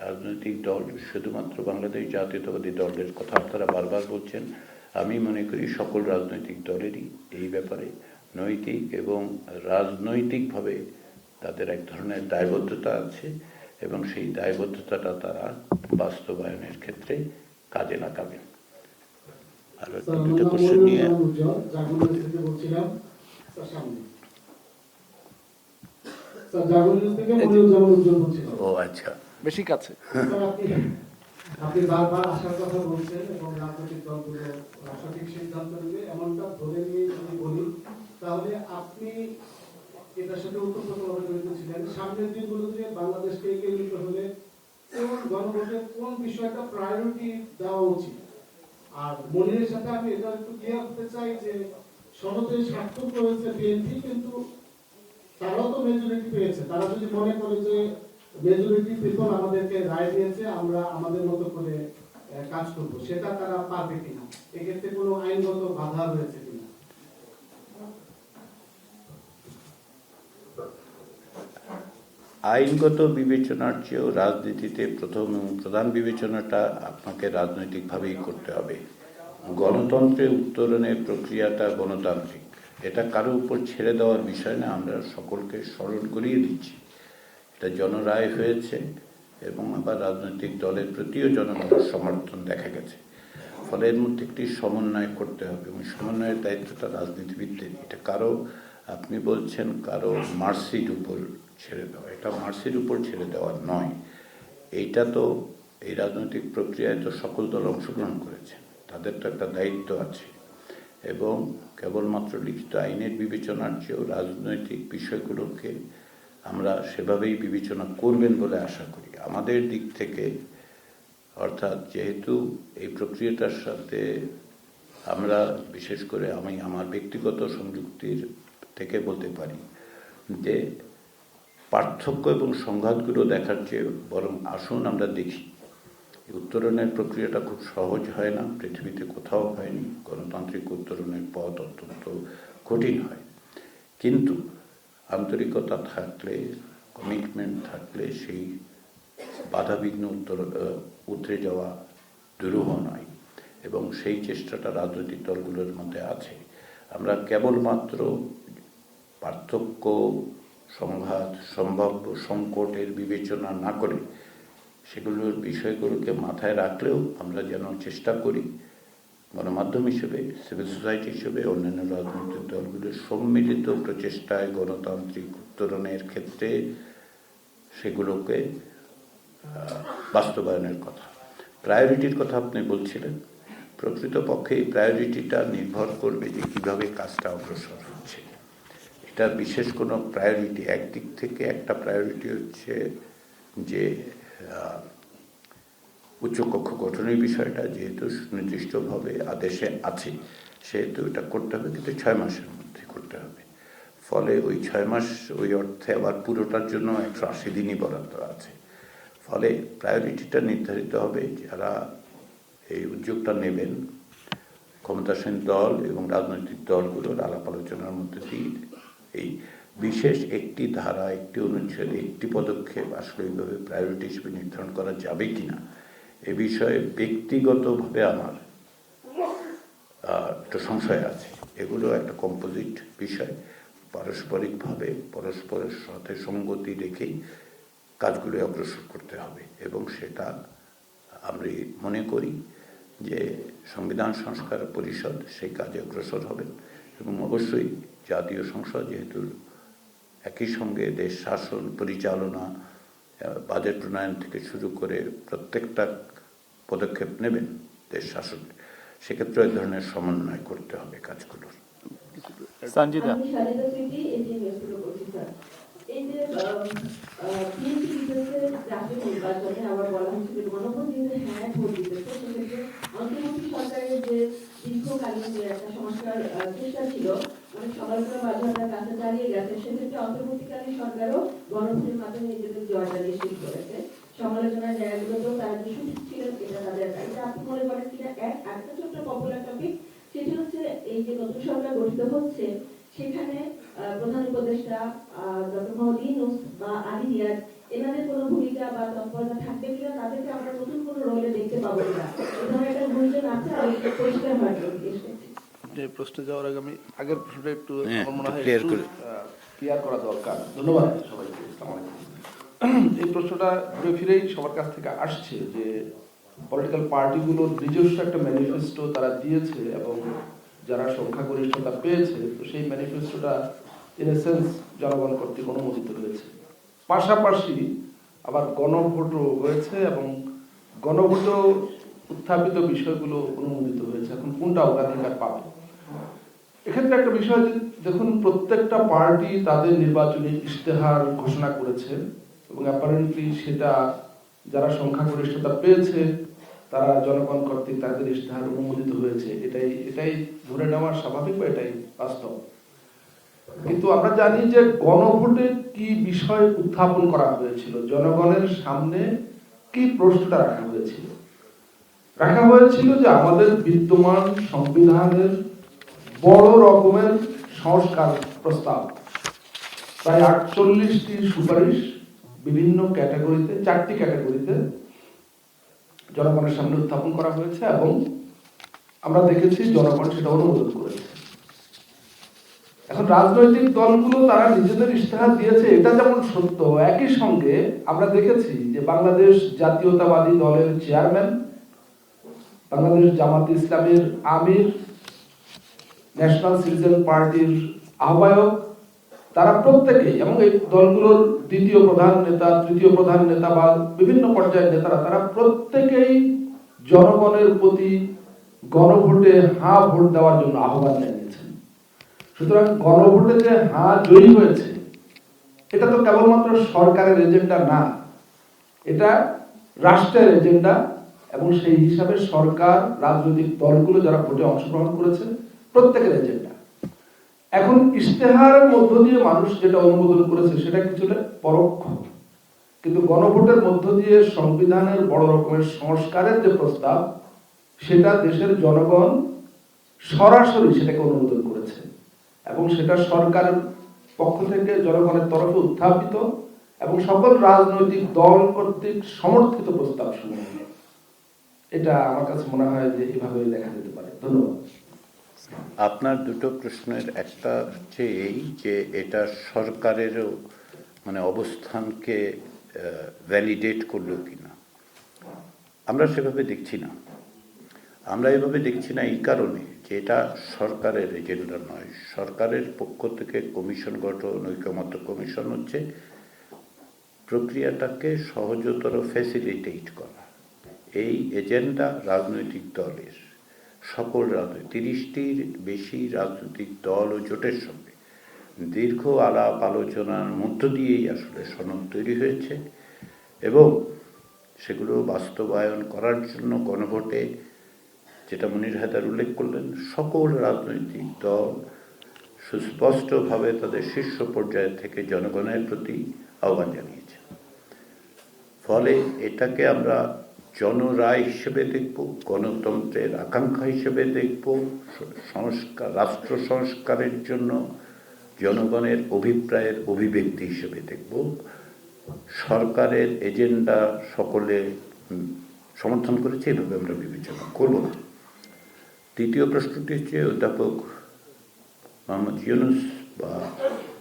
Speaker 2: রাজনৈতিক দল, শুধুমাত্র বাংলাদেশ জাতীয়তাবাদী দলের কথা আপনারা বারবার বলছেন, আমি মনে করি সকল রাজনৈতিক দলেরই এই ব্যাপারে নৈতিক এবং রাজনৈতিকভাবে তাদের এক ধরনের দায়বদ্ধতা আছে এবং সেই দায়বদ্ধতাটা তারা বাস্তবায়নের ক্ষেত্রে কাজে লাগাবেন। আর একটা দুটো কোশ্চেন নিয়ে
Speaker 5: স্যার জাগো নিউজ থেকে মনিরুজ্জামান উজ্জ্বল বলছিলাম।
Speaker 2: ও আচ্ছা,
Speaker 6: বেশি কাছে।
Speaker 5: স্যার, আপনি বারবার আসার কথা বলছেন এবং রাজনৈতিক দলগুলো সঠিক সিদ্ধান্ত নেবে এমনটা ধরে নিয়ে যদি বলি, তাহলে আপনি এটার সাথে ওতপ্রোতভাবে জড়িত ছিলেন। সামনের দিনগুলোতে বাংলাদেশকে এগিয়ে নিতে হলে কোন গণভোটে কোন বিষয়টা প্রায়োরিটি দেওয়া উচিত? আর মনিরের সাথে আমি এটা একটু ক্লিয়ার করতে চাই যে সনদে স্বাক্ষর করেছে বিএনপি, কিন্তু তারাও তো মেজরিটি পেয়েছে। তারা যদি মনে করে যে মেজরিটি পিপল আমাদেরকে রায় দিয়েছে, আমরা আমাদের মতো করে কাজ করব, সেটা তারা পারবে কিনা? এক্ষেত্রে কোনো আইনগত বাধা রয়েছে কিনা?
Speaker 2: আইনগত বিবেচনার চেয়েও রাজনীতিতে প্রথম এবং প্রধান বিবেচনাটা আপনাকে রাজনৈতিকভাবেই করতে হবে। গণতন্ত্রে উত্তরণের প্রক্রিয়াটা গণতান্ত্রিক, এটা কারো উপর ছেড়ে দেওয়ার বিষয় না। আমরা সকলকে স্মরণ করিয়ে দিচ্ছি, এটা জনরায় হয়েছে এবং আবার রাজনৈতিক দলের প্রতিও জনগণের সমর্থন দেখা গেছে। ফলে এর মধ্যে একটি সমন্বয় করতে হবে এবং সমন্বয়ের দায়িত্বটা রাজনীতিবিদদের। এটা কারো, আপনি বলছেন কারো মার্সির উপর ছেড়ে দেওয়া, এটা মার্সির উপর ছেড়ে দেওয়া নয়। এইটা তো এই রাজনৈতিক প্রক্রিয়ায় তো সকল দল অংশগ্রহণ করেছে, তাদের তো একটা দায়িত্ব আছে। এবং কেবলমাত্র লিখিত আইনের বিবেচনার চেয়েও রাজনৈতিক বিষয়গুলোকে আমরা সেভাবেই বিবেচনা করবেন বলে আশা করি। আমাদের দিক থেকে, অর্থাৎ যেহেতু এই প্রক্রিয়াটার সাথে আমরা বিশেষ করে আমি আমার ব্যক্তিগত সংযুক্তির থেকে বলতে পারি যে পার্থক্য এবং সংঘাতগুলো দেখার চেয়ে বরং আসুন আমরা দেখি। উত্তরণের প্রক্রিয়াটা খুব সহজ হয় না, পৃথিবীতে কোথাও হয়নি। গণতান্ত্রিক উত্তরণের পথ অত্যন্ত কঠিন হয়, কিন্তু আন্তরিকতা থাকলে, কমিটমেন্ট থাকলে সেই বাধাবিঘ্ন উতরে যাওয়া দুরূহ নয়। এবং সেই চেষ্টাটা রাজনৈতিক দলগুলোর মধ্যে আছে। আমরা কেবলমাত্র পার্থক্য, সংঘাত, সম্ভাব্য সংকটের বিবেচনা না করে সেগুলোর বিষয়গুলোকে মাথায় রাখলেও আমরা যেন চেষ্টা করি গণমাধ্যম হিসেবে, সিভিল সোসাইটি হিসেবে, অন্যান্য রাজনৈতিক দলগুলোর সম্মিলিত প্রচেষ্টায় গণতান্ত্রিক উত্তরণের ক্ষেত্রে সেগুলোকে বাস্তবায়নের কথা। প্রায়োরিটির কথা আপনি বলছিলেন, প্রকৃতপক্ষে এই প্রায়োরিটিটা নির্ভর করবে যে কীভাবে কাজটা অগ্রসর হচ্ছে। এটা বিশেষ কোনো প্রায়োরিটি, একদিক থেকে একটা প্রায়োরিটি হচ্ছে যে উচ্চকক্ষ গঠনের বিষয়টা যেহেতু সুনির্দিষ্টভাবে আদেশে আছে, সেহেতু এটা করতে হবে, কিন্তু 6 মাসের মধ্যে করতে হবে। ফলে ওই 6 মাস ওই অর্থে আবার পুরোটার জন্য 180 দিনই বরাদ্দ আছে। ফলে প্রায়োরিটিটা নির্ধারিত হবে যারা এই উদ্যোগটা নেবেন, ক্ষমতাসীন দল এবং রাজনৈতিক দলগুলোর আলাপ আলোচনার মধ্যে দিয়ে এই বিশেষ একটি ধারা, একটি অনুচ্ছেদে, একটি পদক্ষেপ আসলে এইভাবে প্রায়োরিটি হিসেবে নির্ধারণ করা যাবে কিনা এ বিষয়ে ব্যক্তিগতভাবে আমার একটু সংশয় আছে। এগুলো একটা কম্পোজিট বিষয়, পারস্পরিকভাবে পরস্পরের সাথে সঙ্গতি রেখেই কাজগুলো অগ্রসর করতে হবে। এবং সেটা আমরা মনে করি যে সংবিধান সংস্কার পরিষদ সেই কাজে অগ্রসর হবেন এবং অবশ্যই জাতীয় সংসদ যেহেতু একই সঙ্গে দেশ শাসন পরিচালনা, বাজেট প্রণয়ন থেকে শুরু করে প্রত্যেকটা পদক্ষেপ নেবেন দেশ শাসন, সেক্ষেত্রে এই ধরনের সমন্বয় করতে হবে কাজগুলোর।
Speaker 1: সঞ্জিতা,
Speaker 7: এই যে বিএনপি বিদেশের জাতীয় নির্বাচনে আবার বলা হচ্ছে যে গণভোট দিতে হ্যাঁ ভোট দিতেছে, সেক্ষেত্রে অন্তর্বর্তী সরকারের যে দীর্ঘকালীন যে একটা সংস্কার চেষ্টা ছিল, অনেক সমালোচনা বাধ্যতার কাছে চালিয়ে গেছে, সেক্ষেত্রে অন্তর্বর্তীকালীন সরকারও গণভোটের মাধ্যমে নিজেদের জয়টা নিশ্চিত করেছে। সমালোচনার জায়গাগুলোতেও তারা যে সুযোগ ছিলেন, এটা তাদের এটা আপনি মনে করেন কিনা? একটা ছোট্ট পপুলার টপিক, সেটি হচ্ছে এই যে নতুন সরকার গঠিত হচ্ছে, সেখানে প্রধান উপদেষ্টা ডক্টর মোহাম্মদ ইউনূস বা আলী রিয়াদ এনাদের কোনো ভূমিকা বা তৎপরতা থাকবে কিনা, তাদেরকে আমরা নতুন কোনো রোলে দেখতে পাবো কিনা, এই ধরনের একটা গুঞ্জন আছে। আর পরিষ্কার হয়
Speaker 6: আপনি প্রশ্নে যাওয়ার আগে আমি আগের প্রশ্নটা একটু আমার মনে হয়
Speaker 8: ক্লিয়ার করা দরকার। ধন্যবাদ সবাইকে।
Speaker 6: এই প্রশ্নটা ঘুরে ফিরেই সবার কাছ থেকে আসছে যে পলিটিক্যাল পার্টিগুলোর নিজস্ব একটা ম্যানিফেস্টো তারা দিয়েছে এবং যারা সংখ্যাগরিষ্ঠতা পেয়েছে, তো সেই ম্যানিফেস্টোটা ইন এ সেন্স জনগণ কর্তৃক অনুমোদিত হয়েছে। পাশাপাশি আবার গণভোটও হয়েছে এবং গণভোটও উত্থাপিত বিষয়গুলো অনুমোদিত হয়েছে। এখন কোনটা অগ্রাধিকার পাবে? এক্ষেত্রে একটা বিষয় যে দেখুন, প্রত্যেকটা পার্টি তাদের নির্বাচনী ইশতেহার ঘোষণা করেছে এবং অ্যাপারেন্টলি সেটা যারা সংখ্যাগরিষ্ঠতা পেয়েছে তারা জনগণ কর্তৃক তাদের ইশতেহার অনুমোদিত হয়েছে। এটাই ধরে নেওয়া স্বাভাবিক বা এটাই বাস্তব। কিন্তু আমরা জানি যে গণভোটে কি বিষয় উত্থাপন করা হয়েছিল, জনগণের সামনে কি প্রশ্নটা রাখা হয়েছিল যে আমাদের বিদ্যমান সংবিধানের বড় রকমের সংস্কার প্রস্তাব, প্রায় 48টি সুপারিশ বিভিন্ন ক্যাটাগরিতে, 4টি ক্যাটাগরিতে জনগণের সামনে উত্থাপন করা হয়েছে এবং আমরা দেখেছি জনগণ সেটা অনুমোদন করেছে। এখন রাজনৈতিক দলগুলো তারা নিজেদের ইশতেহার দিয়েছে, এটা যেমন সত্য, একই সঙ্গে আমরা দেখেছি যে বাংলাদেশ জাতীয়তাবাদী দলের চেয়ারম্যান, বাংলাদেশ জামাত ইসলামের আমির, ন্যাশনাল সিটিজেন পার্টির আহ্বায়ক, তারা প্রত্যেকেই এবং এই দলগুলোর দ্বিতীয় প্রধান নেতা, তৃতীয় প্রধান নেতা বা বিভিন্ন পর্যায়ের নেতারা, তারা প্রত্যেকেই জনগণের প্রতি গণভোটে হ্যাঁ ভোট দেওয়ার জন্য আহ্বান জানিয়েছেন। সুতরাং গণভোটে যে হ্যাঁ জয়ী হয়েছে, এটা তো কেবলমাত্র সরকারের এজেন্ডা না, এটা রাষ্ট্রের এজেন্ডা এবং সেই হিসাবে সরকার, রাজনৈতিক দলগুলো যারা ভোটে অংশগ্রহণ করেছে প্রত্যেকের এজেন্ডা। এখন ইশতেহারের মধ্য দিয়ে মানুষ যেটা অনুমোদন করেছে সেটা কিছুটা পরোক্ষ, কিন্তু গণভোটের মধ্য দিয়ে সংবিধানের বড় রকমের সংস্কারের যে প্রস্তাব, সেটা দেশের জনগণ সরাসরি সেটাকে অনুমোদন করেছে এবং সেটা সরকারের পক্ষ থেকে জনগণের তরফে উত্থাপিত এবং সকল রাজনৈতিক দল কর্তৃক সমর্থিত প্রস্তাব সমূহ। এটা আমার কাছে মনে হয় যে এভাবে দেখা যেতে পারে। ধন্যবাদ।
Speaker 2: আপনার দুটো প্রশ্নের একটা হচ্ছে এই যে এটা সরকারেরও মানে অবস্থানকে ভ্যালিডেট করলো কিনা। আমরা সেভাবে দেখছি না। আমরা এভাবে দেখছি না এই কারণে যে এটা সরকারের এজেন্ডা নয়। সরকারের পক্ষ থেকে কমিশন গঠন, ঐকমত্য কমিশন হচ্ছে প্রক্রিয়াটাকে সহজতর ফ্যাসিলিটেট করা। এই এজেন্ডা রাজনৈতিক দলের, সকল রাজনৈতিক 30টির বেশি রাজনৈতিক দল ও জোটের সঙ্গে দীর্ঘ আলাপ আলোচনার মধ্য দিয়েই আসলে সনদ তৈরি হয়েছে এবং সেগুলো বাস্তবায়ন করার জন্য গণভোটে, যেটা মনির হায়দার উল্লেখ করলেন, সকল রাজনৈতিক দল সুস্পষ্টভাবে তাদের শীর্ষ পর্যায় থেকে জনগণের প্রতি আহ্বান জানিয়েছে। ফলে এটাকে আমরা জনরায় হিসেবে দেখব, গণতন্ত্রের আকাঙ্ক্ষা হিসেবে দেখব, সংস্কার, রাষ্ট্র সংস্কারের জন্য জনগণের অভিপ্রায়ের অভিব্যক্তি হিসেবে দেখব। সরকারের এজেন্ডা সকলে সমর্থন করেছে, এভাবে আমরা বিবেচনা করব না। দ্বিতীয় প্রশ্নটি হচ্ছে অধ্যাপক মোহাম্মদ ইউনুস, বা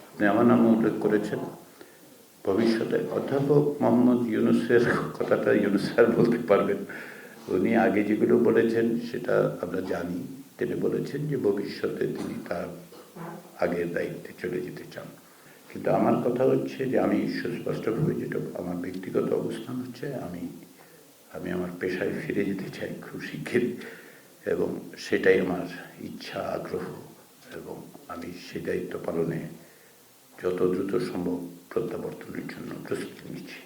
Speaker 2: আপনি আমার নাম উল্লেখ করেছেন, ভবিষ্যতে অধ্যাপক মোহাম্মদ ইউনুসের কথাটা ইউনুস স্যার বলতে পারবেন। উনি আগে যেগুলো বলেছেন সেটা আমরা জানি। তিনি বলেছেন যে ভবিষ্যতে তিনি তার আগের দায়িত্বে চলে যেতে চান। কিন্তু আমার কথা হচ্ছে যে আমি সুস্পষ্টভাবে, যেটা আমার ব্যক্তিগত অবস্থান হচ্ছে, আমি আমার পেশায় ফিরে যেতে চাই খুব শিগগির এবং সেটাই আমার ইচ্ছা, আগ্রহ এবং আমি সেই দায়িত্ব পালনে যত দ্রুত সম্ভব প্রত্যাবর্তনের জন্য প্রস্তুতি নিচ্ছি।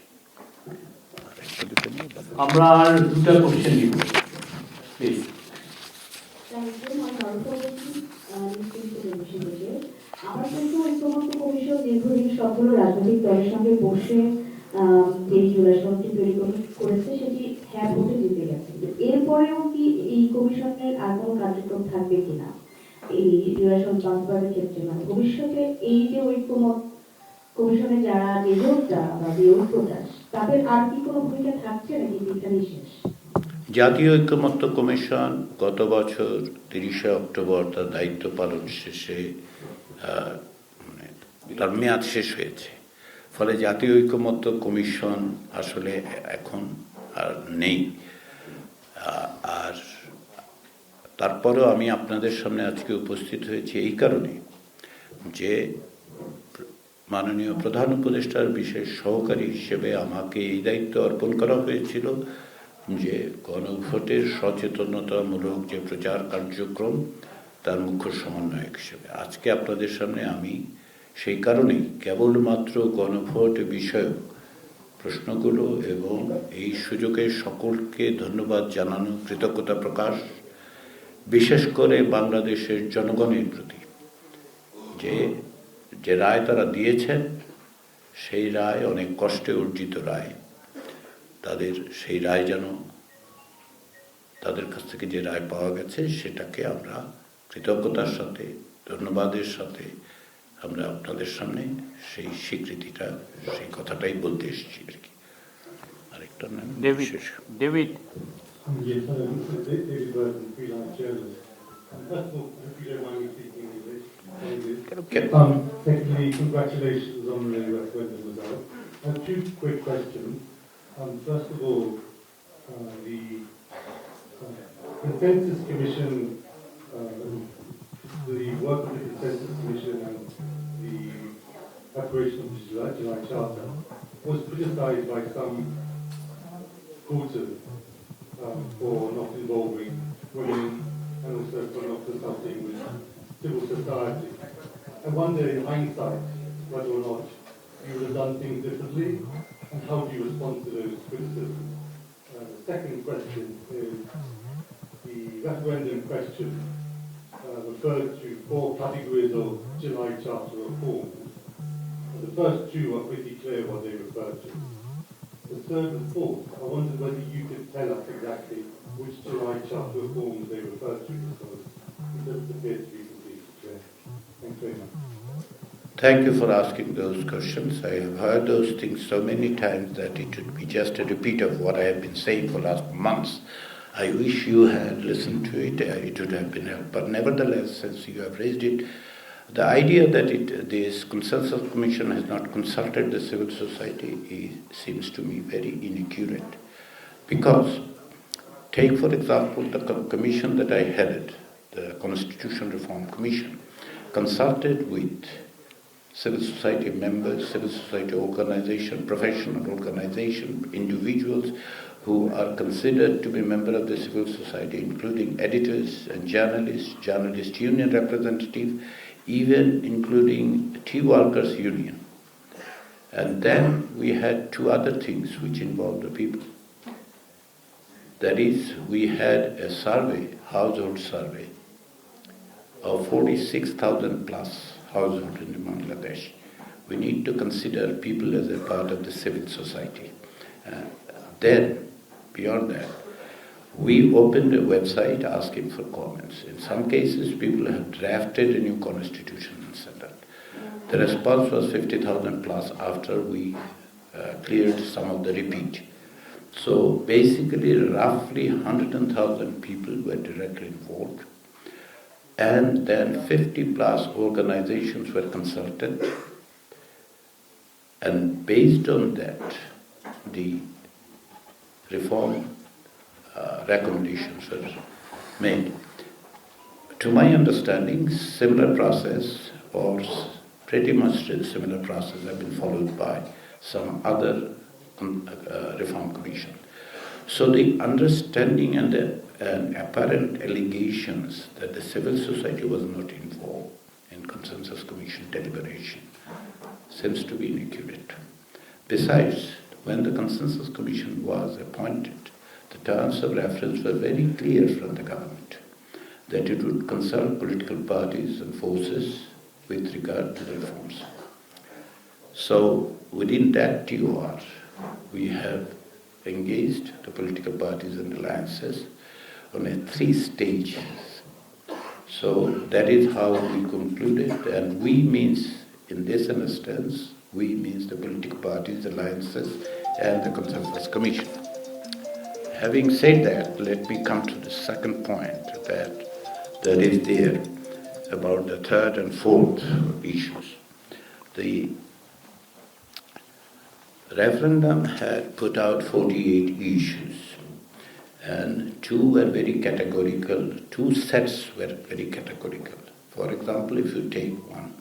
Speaker 1: আমরা আর দুটা কোশ্চেন নিব প্লিজ।
Speaker 7: আমার কিন্তু ঐক্যমত্য কমিশন দীর্ঘদিন সবগুলো রাজনৈতিক দলের সঙ্গে বসে যে জুলাই সনদটি তৈরি করেছে সেটি হ্যাঁ ভোটে জিতে গেছে। এরপরেও কি এই কমিশনের আর কোনো কার্যক্রম থাকবে কিনা এই জুলাই সনদ বাস্তবায়নের ক্ষেত্রে? মানে ভবিষ্যতে এই যে ঐক্যমত কমিশনে যারা নিয়োগটা বা যে ঐক্যটা, তাদের আর কি কোনো ভূমিকা থাকছে নাকি এখানেই শেষ?
Speaker 2: জাতীয় ঐকমত্য কমিশন গত বছর 30শে অক্টোবর তার দায়িত্ব পালন শেষে তার মেয়াদ শেষ হয়েছে। ফলে জাতীয় ঐকমত্য কমিশন আসলে এখন আর নেই। আর তারপরেও আমি আপনাদের সামনে আজকে উপস্থিত হয়েছি এই কারণে যে মাননীয় প্রধান উপদেষ্টার বিশেষ সহকারী হিসেবে আমাকে এই দায়িত্ব অর্পণ করা হয়েছিল যে গণভোটের সচেতনতামূলক যে প্রচার কার্যক্রম তার মুখ্য সমন্বয়ক হিসেবে আজকে আপনাদের সামনে আমি সেই কারণেই কেবলমাত্র গণভোট বিষয়ক প্রশ্নগুলো এবং এই সুযোগে সকলকে ধন্যবাদ জানানো, কৃতজ্ঞতা প্রকাশ, বিশেষ করে বাংলাদেশের জনগণের প্রতি যে রায় তারা দিয়েছেন সেই রায় অনেক কষ্টে অর্জিত রায়, তাদের সেই রায় যেন তাদের কাছ থেকে যে রায় পাওয়া গেছে সেটাকে আমরা কৃতজ্ঞতার সাথে ধন্যবাদের সাথে আমরা আপনাদের সামনে সেই স্বীকৃতিটা সেই কথাটাই বলতে এসেছি আর কি। আরেকটা নাম
Speaker 1: David David
Speaker 9: Yes, David Burton, freelance journalist. First of all, I hope you don't mind me speaking English. Secondly, congratulations on the referendum result. I have two quick questions. First of all, the Consensus Commission, the work of the Consensus Commission and the preparation of the July Charter was criticised by some quarters for not involving women and also for not consulting with civil society. I wonder in hindsight whether or not you would have done things differently and how do you respond to those criticisms. The second question is the referendum question referred to 4 categories of July Charter reforms. The first 2 are pretty clear what they refer to. The third and fourth, I wondered whether you could tell us exactly which July Charter reforms they refer to, because it doesn't appear to be completely clear. Thanks very much.
Speaker 2: Thank you for asking those questions. I have heard those things so many times that it would be just a repeat of what I have been saying for last months. I wish you had listened to it. It would have been helpful. But nevertheless, since you have raised it, the idea that this Consensus Commission has not consulted the civil society seems to me very inaccurate. Because, take for example the commission that I headed, the Constitution Reform Commission, consulted with civil society members, civil society organization, professional organization, individuals who are considered to be members of the civil society, including editors and journalists, journalist union representatives, even including tea workers union. And then we had 2 other things which involved the people. That is, we had a survey, household survey, of 46,000 plus households in Bangladesh. We need to consider people as a part of the civil society. Then, beyond that, we opened a website asking for comments. In some cases, people have drafted a new constitution and sent it. The response was 50,000 plus after we cleared some of the repeat. So basically, roughly 100,000 people were directly involved. And then 50 plus organizations were consulted. And based on that, the reform recommendations were made. To my understanding, similar process or pretty much similar process have been followed by some other reform commission. So the understanding and apparent allegations that the civil society was not involved in Consensus Commission deliberation seems to be inaccurate. Besides, when the Consensus Commission was appointed, the terms of reference were very clear from the government that it would consult political parties and forces with regard to the reforms. So within that TOR, we have engaged the political parties and alliances on a 3 stages. So that is how we concluded, and we means, in this instance, we means the political parties, alliances, and the Consensus Commission. Having said that, let me come to the second point that is there about the third and fourth issues. The referendum had put out 48 issues, and 2 were very categorical, 2 sets were very categorical. For example, if you take one,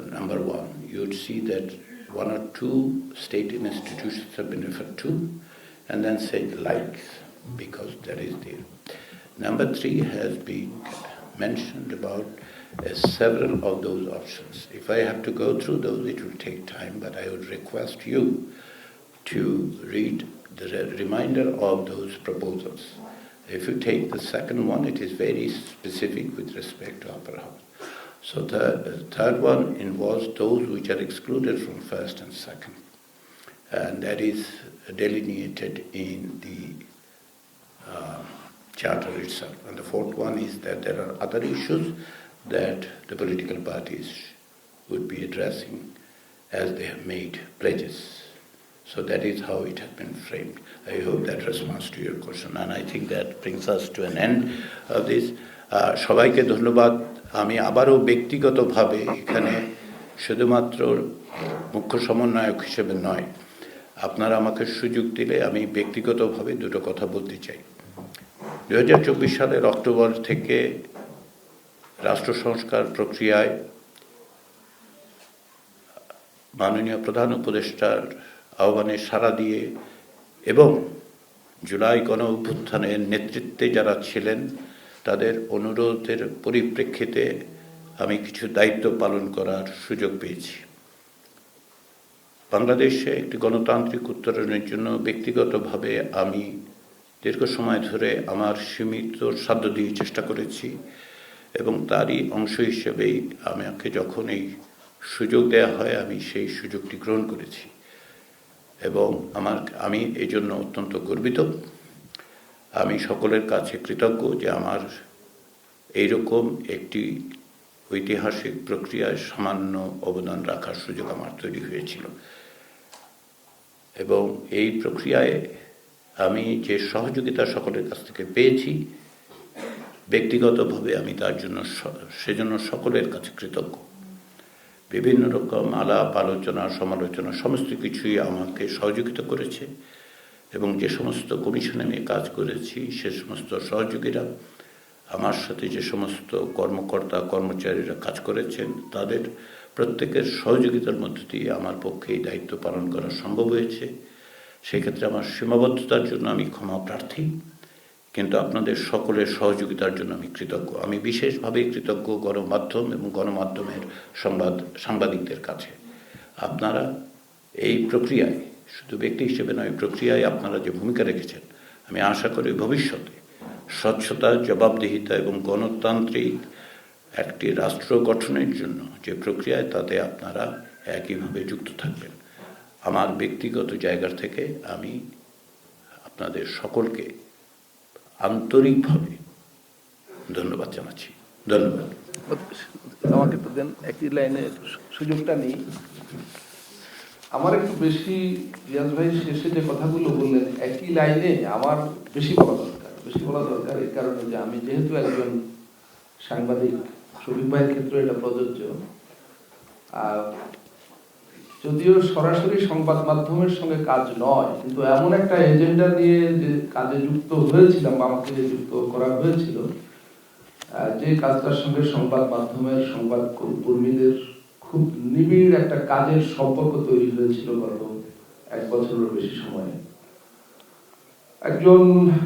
Speaker 2: number one, you would see that one or two state institutions have been referred to, and then say like, because that is there. Number three has been mentioned about several of those options. If I have to go through those, it will take time, but I would request you to read the remainder of those proposals. If you take the second one, it is very specific with respect to upper house. So the third one involves those which are excluded from first and second, and that is delineated in the charter itself. And the fourth one is that there are other issues that the political parties would be addressing as they have made pledges. So that is how it has been framed. I hope that responds to your question, and I think that brings us to an end of this. সবাইকে ধন্যবাদ। আমি আবারও ব্যক্তিগতভাবে এখানে শুধুমাত্র মুখ্য সমন্বয়ক হিসেবে নয়, আপনারা আমাকে সুযোগ দিলে আমি ব্যক্তিগতভাবে দুটো কথা বলতে চাই। 2024 সালের অক্টোবর থেকে রাষ্ট্র সংস্কার প্রক্রিয়ায় মাননীয় প্রধান উপদেষ্টার আহ্বানে সাড়া দিয়ে এবং জুলাই গণ অভ্যুত্থানের নেতৃত্বে যারা ছিলেন তাদের অনুরোধের পরিপ্রেক্ষিতে আমি কিছু দায়িত্ব পালন করার সুযোগ পেয়েছি। বাংলাদেশে একটি গণতান্ত্রিক উত্তরণের জন্য ব্যক্তিগতভাবে আমি দীর্ঘ সময় ধরে আমার সীমিত সাধ্য দিয়ে চেষ্টা করেছি, এবং তারই অংশ হিসেবেই আমাকে যখন এই সুযোগ দেওয়া হয় আমি সেই সুযোগটি গ্রহণ করেছি, এবং আমি এই জন্য অত্যন্ত গর্বিত। আমি সকলের কাছে কৃতজ্ঞ যে আমার এইরকম একটি ঐতিহাসিক প্রক্রিয়ায় সামান্য অবদান রাখার সুযোগ আমার তৈরি হয়েছিল, এবং এই প্রক্রিয়ায় আমি যে সহযোগিতা সকলের কাছ থেকে পেয়েছি ব্যক্তিগতভাবে আমি তার জন্য সেজন্য সকলের কাছে কৃতজ্ঞ। বিভিন্ন রকম আলাপ আলোচনা সমালোচনা সমস্ত কিছুই আমাকে সহযোগিতা করেছে, এবং যে সমস্ত কমিশনে আমি কাজ করেছি সে সমস্ত সহযোগীরা আমার সাথে যে সমস্ত কর্মকর্তা কর্মচারীরা কাজ করেছেন তাদের প্রত্যেকের সহযোগিতার মধ্য দিয়ে আমার পক্ষে এই দায়িত্ব পালন করা সম্ভব হয়েছে। সেক্ষেত্রে আমার সীমাবদ্ধতার জন্য আমি ক্ষমা প্রার্থী, কিন্তু আপনাদের সকলের সহযোগিতার জন্য আমি কৃতজ্ঞ। আমি বিশেষভাবে কৃতজ্ঞ গণমাধ্যম এবং গণমাধ্যমের সাংবাদিকদের কাছে। আপনারা এই প্রক্রিয়ায় শুধু ব্যক্তি হিসেবে নয়, প্রক্রিয়ায় আপনারা যে ভূমিকা রেখেছেন, আমি আশা করি ভবিষ্যতে স্বচ্ছতা জবাবদিহিতা এবং গণতান্ত্রিক একটি রাষ্ট্র গঠনের জন্য যে প্রক্রিয়ায় তাতে আপনারা একইভাবে যুক্ত থাকবেন। আমার ব্যক্তিগত জায়গা থেকে আমি আপনাদের সকলকে আন্তরিকভাবে ধন্যবাদ জানাচ্ছি। ধন্যবাদ।
Speaker 6: আমাকে তো দেন একই লাইনে সুযোগটা নেই। আমার একটু বেশি রিয়াজ ভাই শেষে যে কথাগুলো বললেন একই লাইনে আমার বেশি বলা দরকার এই কারণে যে আমি যেহেতু একজন সাংবাদিক, শফিক ভাইয়ের ক্ষেত্রে এটা প্রযোজ্য। যদিও সরাসরি সংবাদ মাধ্যমের সঙ্গে কাজ নয়, কিন্তু এমন একটা এজেন্ডা নিয়ে যে কাজে যুক্ত হয়েছিলাম বা আমাকে যুক্ত করা হয়েছিল, যে কাজটার সঙ্গে সংবাদ মাধ্যমের সংবাদ কর্মীদের খুব নিবিড় একটা কাজের সম্পর্ক তৈরি হয়েছিল গত 1 বছরের বেশি সময়ে। একজন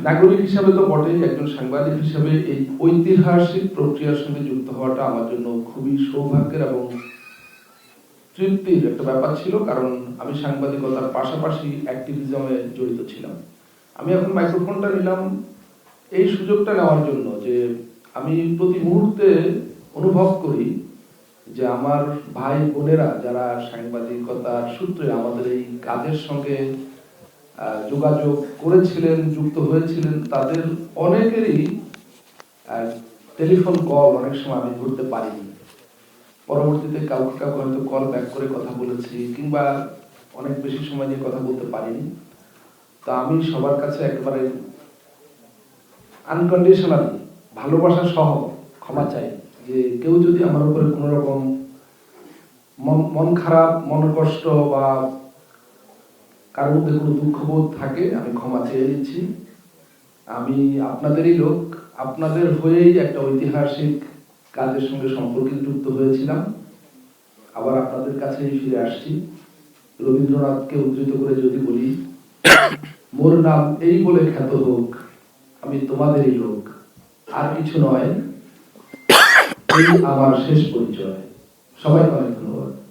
Speaker 6: নাগরিক হিসাবে তো বটেই, একজন সাংবাদিক হিসাবে এই ঐতিহাসিক প্রক্রিয়ার সঙ্গে যুক্ত হওয়াটা আমার জন্য খুবই সৌভাগ্যের এবং তৃপ্তির একটা ব্যাপার ছিল, কারণ আমি সাংবাদিকতার পাশাপাশি অ্যাক্টিভিজমে জড়িত ছিলাম। আমি এখন মাইক্রোফোনটা নিলাম এই সুযোগটা নেওয়ার জন্য যে আমি প্রতি মুহূর্তে অনুভব করি যে আমার ভাই বোনেরা যারা সাংবাদিকতার সূত্রে আমাদের এই কাজের সঙ্গে যোগাযোগ করেছিলেন, যুক্ত হয়েছিলেন, তাদের অনেকেরই টেলিফোন কল অনেক সময় আমি ধরতে পারিনি। পরবর্তীতে কাউকে হয়তো কল ব্যাক করে কথা বলেছি, কিংবা অনেক বেশি সময় নিয়ে কথা বলতে পারিনি। তা আমি সবার কাছে একেবারে আনকন্ডিশনাল ভালোবাসা সহ ক্ষমা চাই যে কেউ যদি আমার উপরে কোনো রকম মন খারাপ, মন কষ্ট বা কার মধ্যে কোনো দুঃখবোধ থাকে, আমি ক্ষমা চেয়ে নিচ্ছি। আমি আপনাদেরই লোক, আপনাদের হয়েই একটা ঐতিহাসিক কাজের সঙ্গে সম্পর্কে যুক্ত হয়েছিলাম।
Speaker 5: আবার আপনাদের কাছেই ফিরে আসছি। রবীন্দ্রনাথকে উদ্ধৃত করে যদি বলি, মোর নাম এই বলে খ্যাত হোক, আমি তোমাদেরই লোক, আর কিছু নয়, এই আমার শেষ পরিচয়। সবাই অনেক ধন্যবাদ।